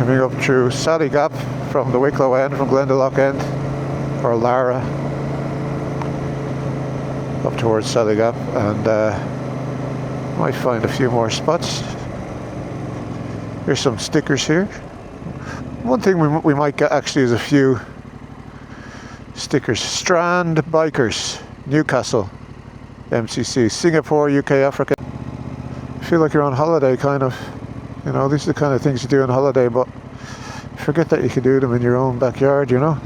Coming up through Sally Gap from the Wicklow end, from Glendalough end, or Lara, up towards Sally Gap, and might find a few more spots. Here's some stickers here. One thing we might get actually is a few stickers. Strand Bikers, Newcastle, MCC, Singapore, UK, Africa. I feel like you're on holiday, kind of. You know, these are the kind of things you do on holiday, but forget that you can do them in your own backyard, you know.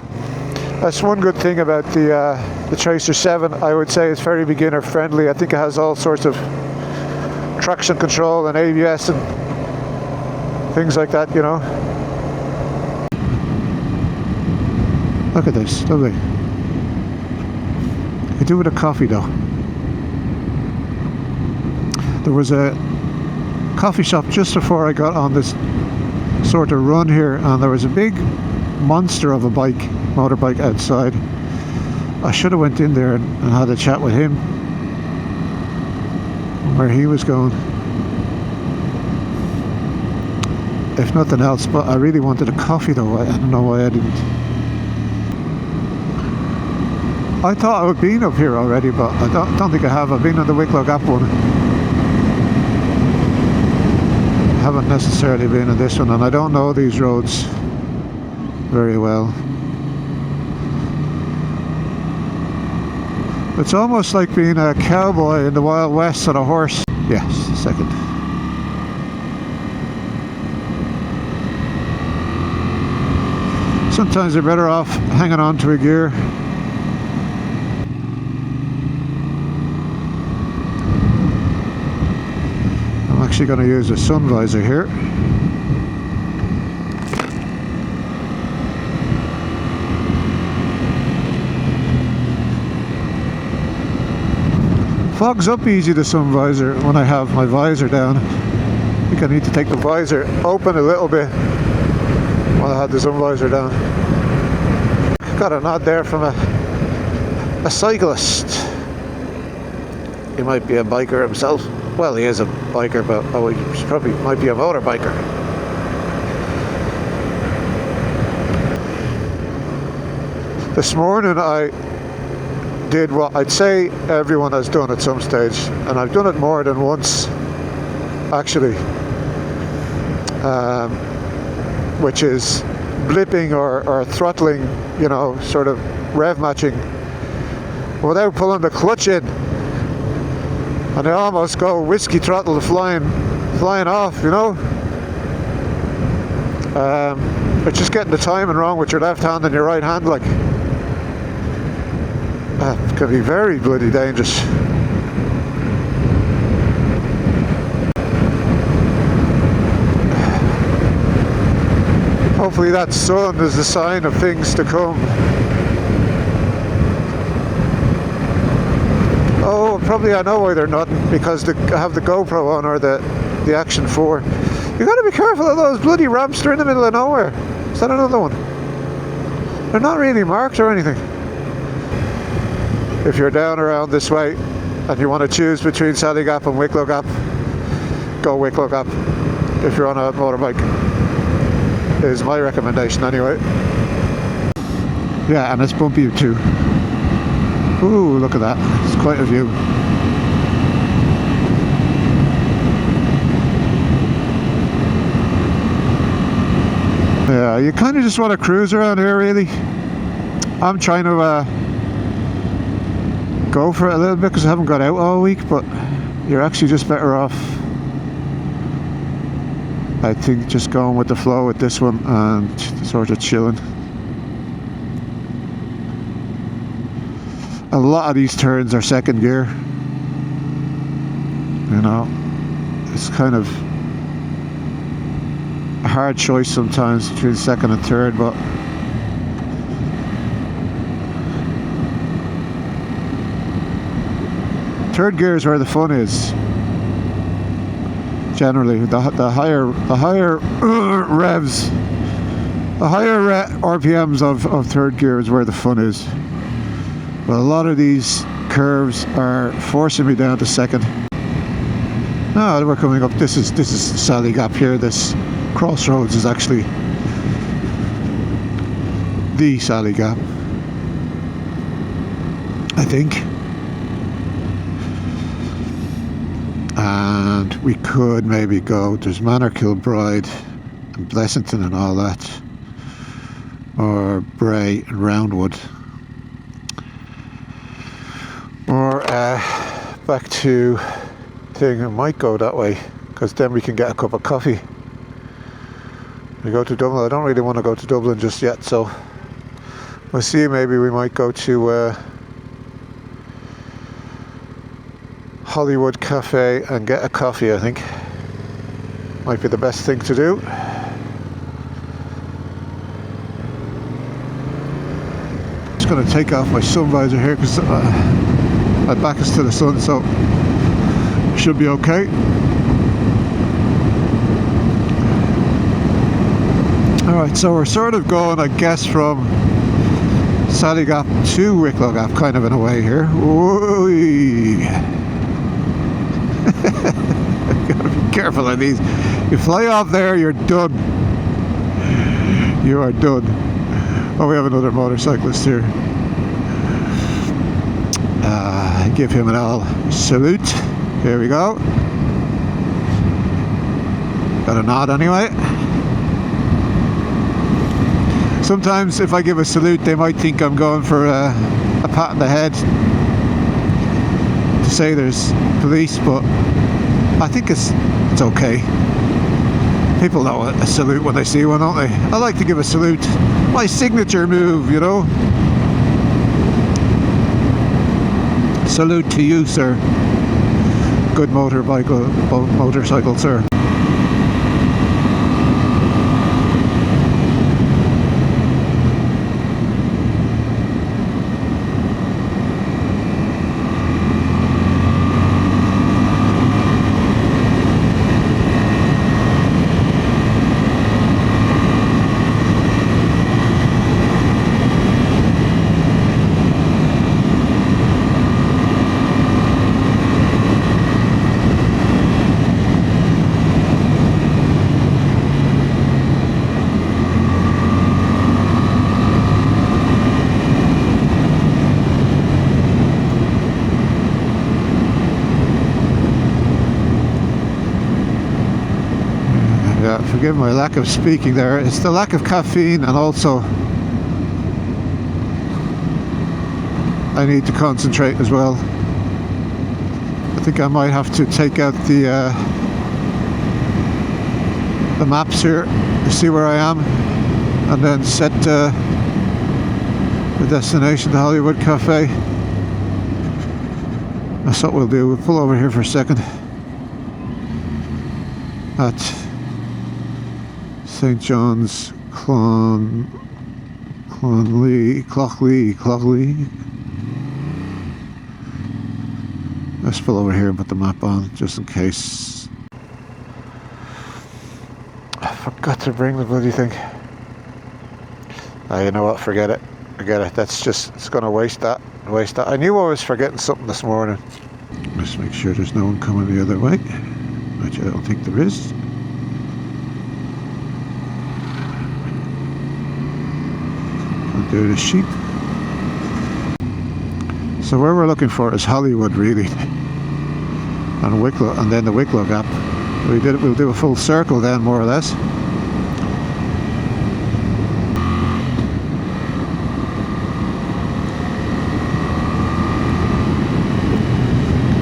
That's one good thing about the Tracer 7. I would say it's very beginner friendly. I think it has all sorts of traction control and ABS and things like that, you know. Look at this, lovely. You could do with a coffee though. There was a coffee shop just before I got on this sort of run here, and there was a big monster of a motorbike outside. I should have went in there and had a chat with him where he was going, if nothing else. But I really wanted a coffee though. I don't know why I didn't. I thought I had been up here already, but I don't think I have. I've been on the Wicklow Gap one. I haven't necessarily been on this one, and I don't know these roads very well. It's almost like being a cowboy in the Wild West on a horse. Yes, second. Sometimes you're better off hanging on to a gear. I'm actually going to use a sun visor here. Fogs up easy, the sun visor, when I have my visor down. I think I need to take the visor open a little bit while I have the sun visor down. Got a nod there from a cyclist. He might be a biker himself. Well, he is a biker, but he probably might be a motorbiker. This morning I did what I'd say everyone has done at some stage, and I've done it more than once actually, which is blipping or throttling, you know, sort of rev matching without pulling the clutch in. And they almost go whiskey throttle flying off, you know. But just getting the timing wrong with your left hand and your right hand, like, that can be very bloody dangerous. Hopefully that sun is a sign of things to come. Oh, probably I know why they're not, because they have the GoPro on, or the Action 4. You got to be careful of those bloody ramps. They're in the middle of nowhere. Is that another one? They're not really marked or anything. If you're down around this way and you want to choose between Sally Gap and Wicklow Gap, go Wicklow Gap if you're on a motorbike, is my recommendation anyway. Yeah, and it's bumpy too. Ooh, look at that. It's quite a view. Yeah, you kind of just want to cruise around here, really. I'm trying to go for it a little bit because I haven't got out all week, but you're actually just better off, I think, just going with the flow with this one and sort of chilling. A lot of these turns are second gear, you know. It's kind of a hard choice sometimes between second and third, but third gear is where the fun is. Generally, the higher revs, the higher RPMs of third gear is where the fun is. But a lot of these curves are forcing me down to second. No, we're coming up. This is Sally Gap here. This crossroads is actually the Sally Gap, I think. And we could maybe go, there's Manor Kilbride and Blessington and all that, or Bray and Roundwood, or back to thing. I might go that way because then we can get a cup of coffee. We go to Dublin. I don't really want to go to Dublin just yet, so we'll see. Maybe we might go to Hollywood Cafe and get a coffee. I think might be the best thing to do. Just going to take off my sun visor here because my back is to the sun, so should be okay. Alright, so we're sort of going, I guess, from Sally Gap to Wicklow Gap, kind of in a way here. Whoo-wee. Gotta be careful of these. You fly off there, you're done. You are done. Oh, we have another motorcyclist here. Give him an all salute. Here we go. Got a nod anyway. Sometimes if I give a salute, they might think I'm going for a pat on the head to say there's police, but I think it's okay. People know a salute when they see one, don't they? I like to give a salute. My signature move, you know. Salute to you, sir. Good motorcycle, sir. Forgive my lack of speaking there. It's the lack of caffeine, and also I need to concentrate as well. I think I might have to take out the maps here to see where I am, and then set the destination, the Hollywood Cafe. That's what we'll do. We'll pull over here for a second at St. John's Clonlee. Let's pull over here and put the map on just in case. I forgot to bring the bloody thing. You know what, forget it. That's just, it's going to waste that. I knew I was forgetting something this morning. Let's make sure there's no one coming the other way, which I don't think there is. There the sheep. So where we're looking for is Hollywood, really, and Wicklow, and then the Wicklow Gap. We'll do a full circle then, more or less.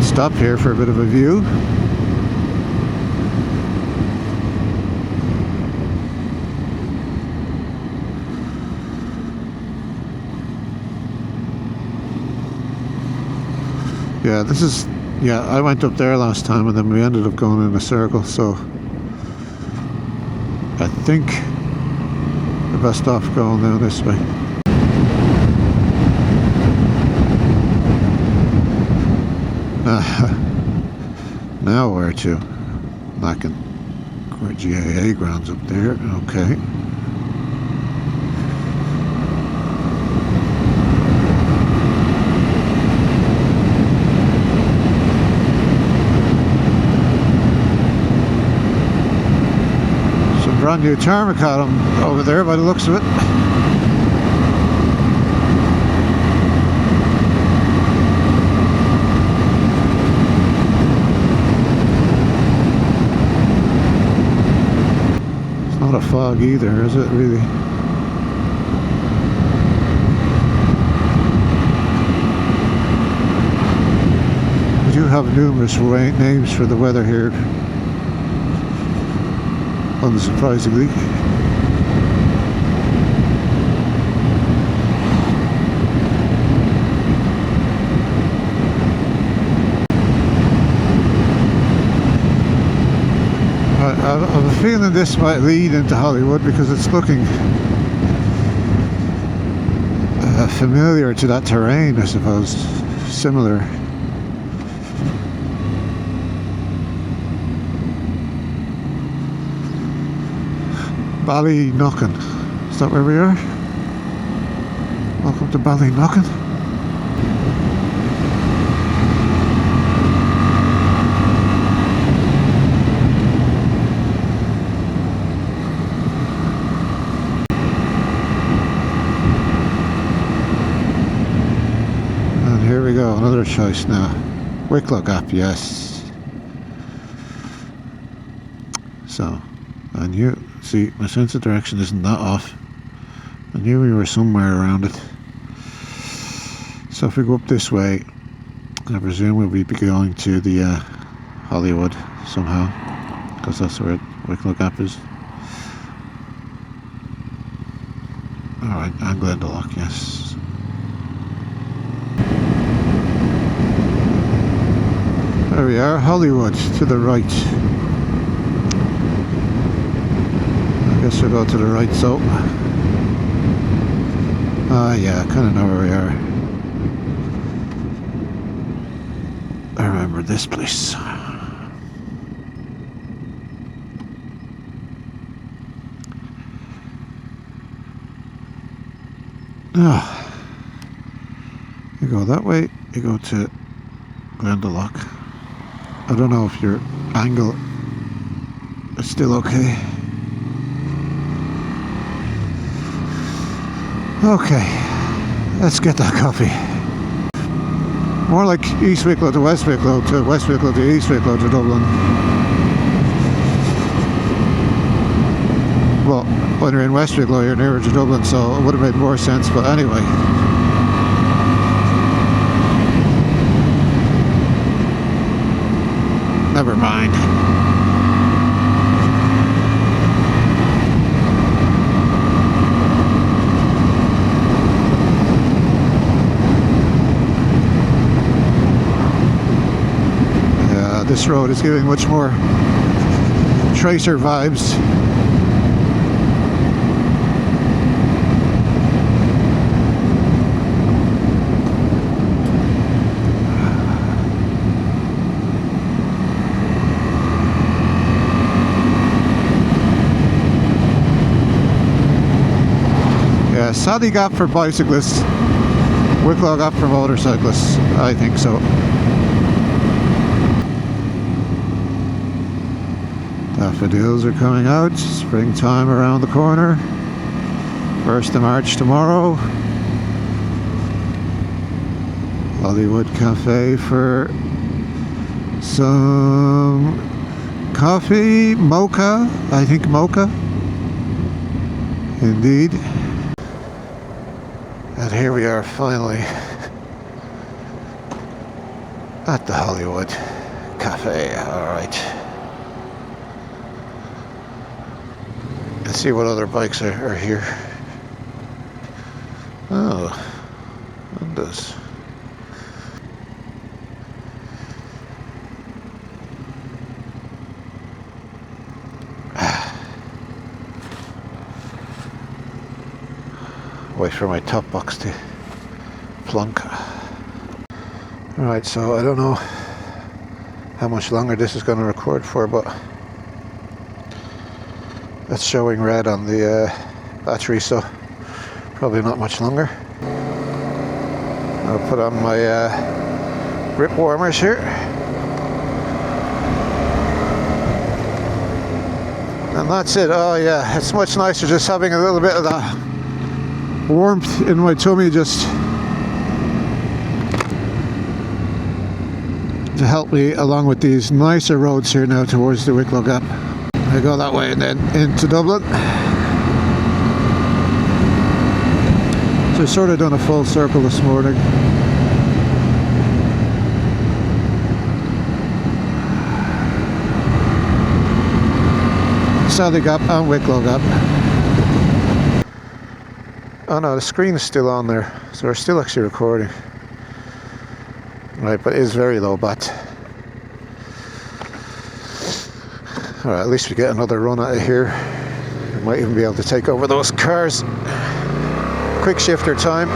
Stop here for a bit of a view. Yeah, this is, yeah, I went up there last time and then we ended up going in a circle, so I think we're best off going down this way. Now where to? Knocking GAA grounds up there, okay. Brand new tarmac column over there by the looks of it. fog either, is it really? We do have numerous names for the weather here, unsurprisingly. I have a feeling this might lead into Hollywood because it's looking familiar to that terrain, I suppose. Similar. Ballyknockin. Is that where we are? Welcome to Ballyknockin. And here we go, another choice now. Wicklow Gap, yes. So, I knew, see, my sense of direction isn't that off. I knew we were somewhere around it. So if we go up this way, I presume we'll be going to the Hollywood somehow, because that's where Wicklow Gap is. Alright, and Glendalough, yes. There we are, Hollywood, to the right. I guess we'll go to the right, so. Yeah, I kind of know where we are. I remember this place. You go that way, you go to Glendalough. I don't know if your angle is still okay. Okay, let's get that coffee. More like East Wicklow to West Wicklow to East Wicklow to Dublin. Well, when you're in West Wicklow, you're nearer to Dublin, so it would have made more sense, but anyway. Never mind. Yeah, this road is giving much more tracer vibes. Sadie Gap for bicyclists, Wicklow Gap for motorcyclists, I think so. Daffodils are coming out, springtime around the corner, 1st of March tomorrow. Hollywood Cafe for some coffee, mocha, I think mocha, indeed. And here we are finally at the Hollywood Cafe. Alright. Let's see what other bikes are here. Oh, Hondas. Wait for my top box to plunk. Alright, so I don't know how much longer this is going to record for, but that's showing red on the battery, so probably not much longer. I'll put on my grip warmers here. And that's it. Oh yeah, it's much nicer just having a little bit of that warmth in my tummy just to help me along with these nicer roads here now towards the Wicklow Gap. I go that way and then into Dublin. So I've sort of done a full circle this morning. Sally Gap and Wicklow Gap. Oh no, the screen is still on there, so we're still actually recording. Right, but it is very low bat. Alright, at least we get another run out of here. We might even be able to take over those cars. Quick shifter time.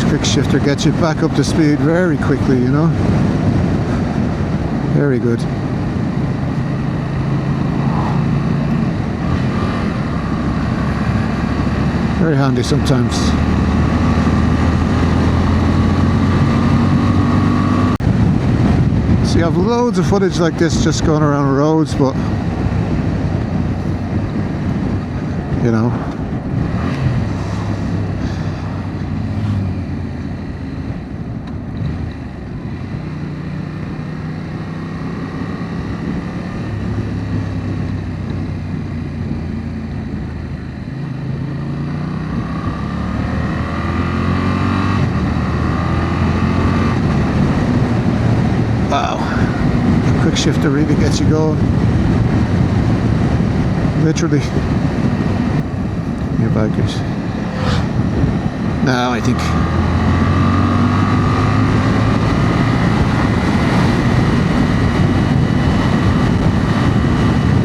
Quick shifter gets you back up to speed very quickly, you know. Very good. Very handy sometimes. So you have loads of footage like this just going around roads, but you know, quick shifter really gets you going. Literally. Your bikers. Now I think.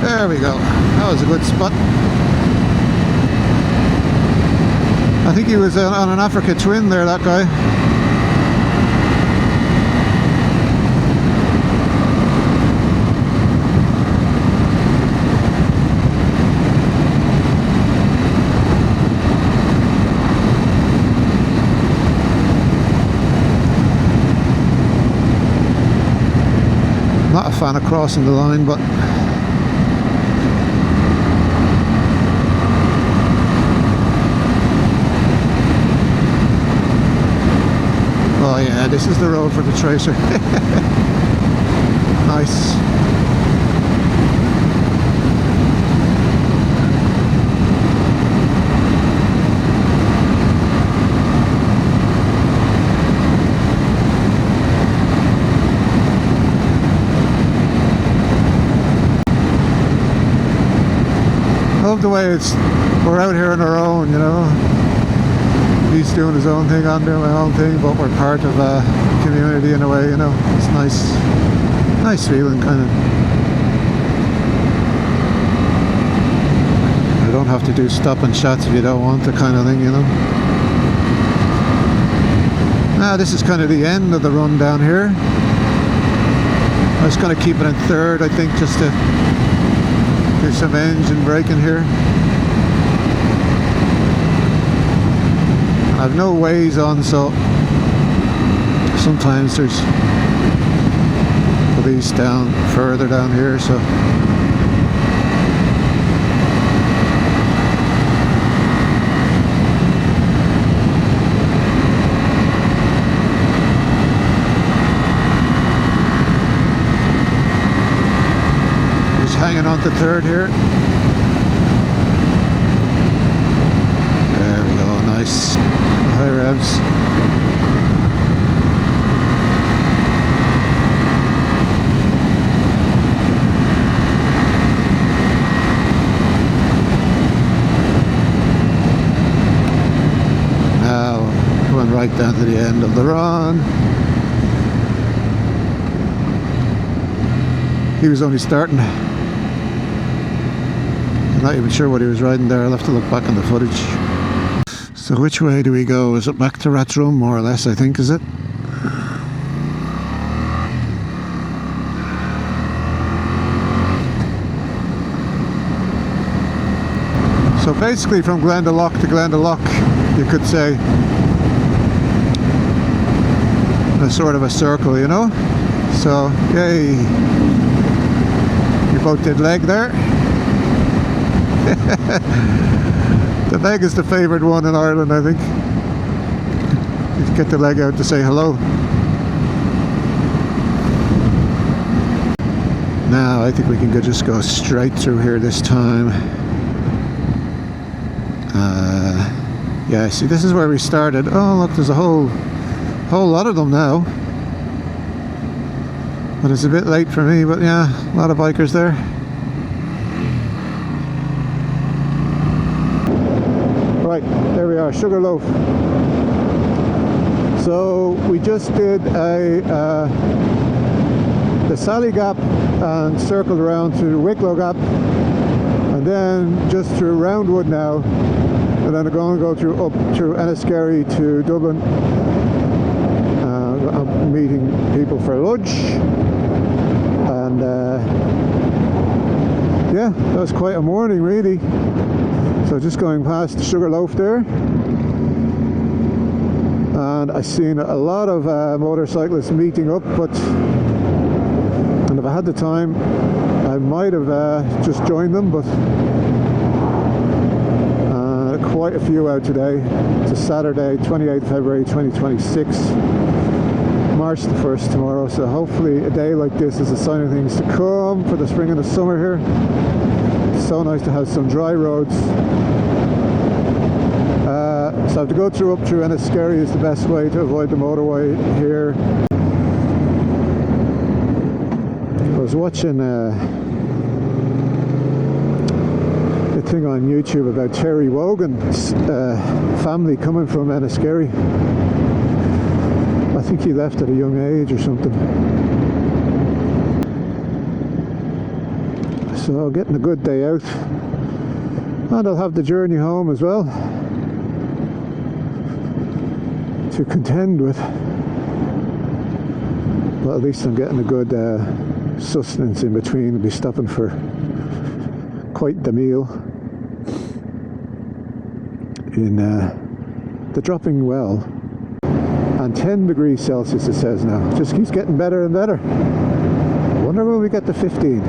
There we go. That was a good spot. I think he was on an Africa Twin there, that guy. Not a fan of crossing the line, but oh yeah, this is the road for the tracer. Nice. Love the way we're out here on our own, you know. He's doing his own thing, I'm doing my own thing, but we're part of a community in a way, you know. It's nice feeling, kind of. You don't have to do stop and shots if you don't want, the kind of thing, you know. Now this is kind of the end of the run down here. I was going to keep it in third, I think, just to do some engine braking here. I have no ways on, so sometimes there's police down further down here, so just hanging on to third here. There we go, nice. High revs. Now going right down to the end of the run. He was only starting. I'm not even sure what he was riding there. I'll have to look back on the footage. So which way do we go? Is it back to Rathdrum, more or less, I think, is it? So basically from Glendalough to Glendalough, you could say, a sort of a circle, you know? So, yay! We both did leg there. The leg is the favoured one in Ireland, I think. You get the leg out to say hello. Now I think we can just go straight through here this time. Yeah, see, this is where we started. Oh look, there's a whole lot of them now. But it's a bit late for me, but yeah, a lot of bikers there. Right, there we are, Sugarloaf. So we just did the Sally Gap and circled around to Wicklow Gap, and then just through Roundwood now, and then I'm going to go up through Enniskerry to Dublin. I'm meeting people for lunch, and yeah, that was quite a morning really. So just going past the Sugarloaf there, and I've seen a lot of motorcyclists meeting up, and if I had the time I might have just joined them, but quite a few out today. It's a Saturday, 28th February 2026, March the 1st tomorrow, so hopefully a day like this is a sign of things to come for the spring and the summer here. It's so nice to have some dry roads. So I have to go up through Enniskerry is the best way to avoid the motorway here. I was watching a thing on YouTube about Terry Wogan's family coming from Enniskerry. I think he left at a young age or something. So getting a good day out, and I'll have the journey home as well to contend with, but at least I'm getting a good sustenance in between. I'll be stopping for quite the meal in the Dropping Well, and 10 degrees Celsius it says now. Just keeps getting better and better. Wonder when we get to 15.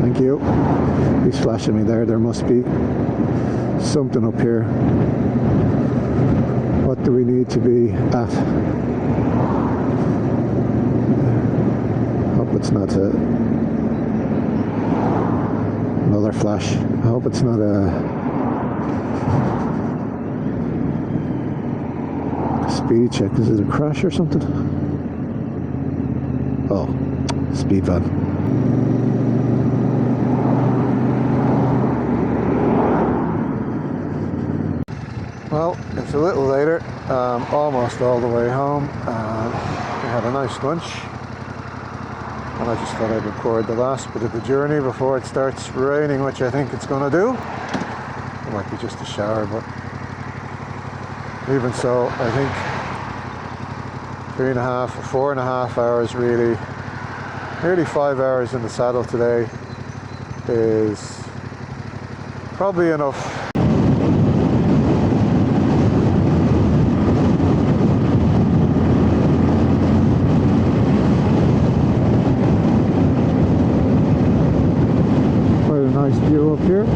Thank you. He's flashing me there. There must be something up here. What do we need to be at? Hope it's not another flash. I hope it's not a speed check. Is it a crash or something? Oh, speed van. Well, it's a little later, almost all the way home. We had a nice lunch, and I just thought I'd record the last bit of the journey before it starts raining, which I think it's going to do. It might be just a shower, but even so, I think 3.5 or 4.5 hours really, nearly 5 hours in the saddle today is probably enough. Quite a nice view up here.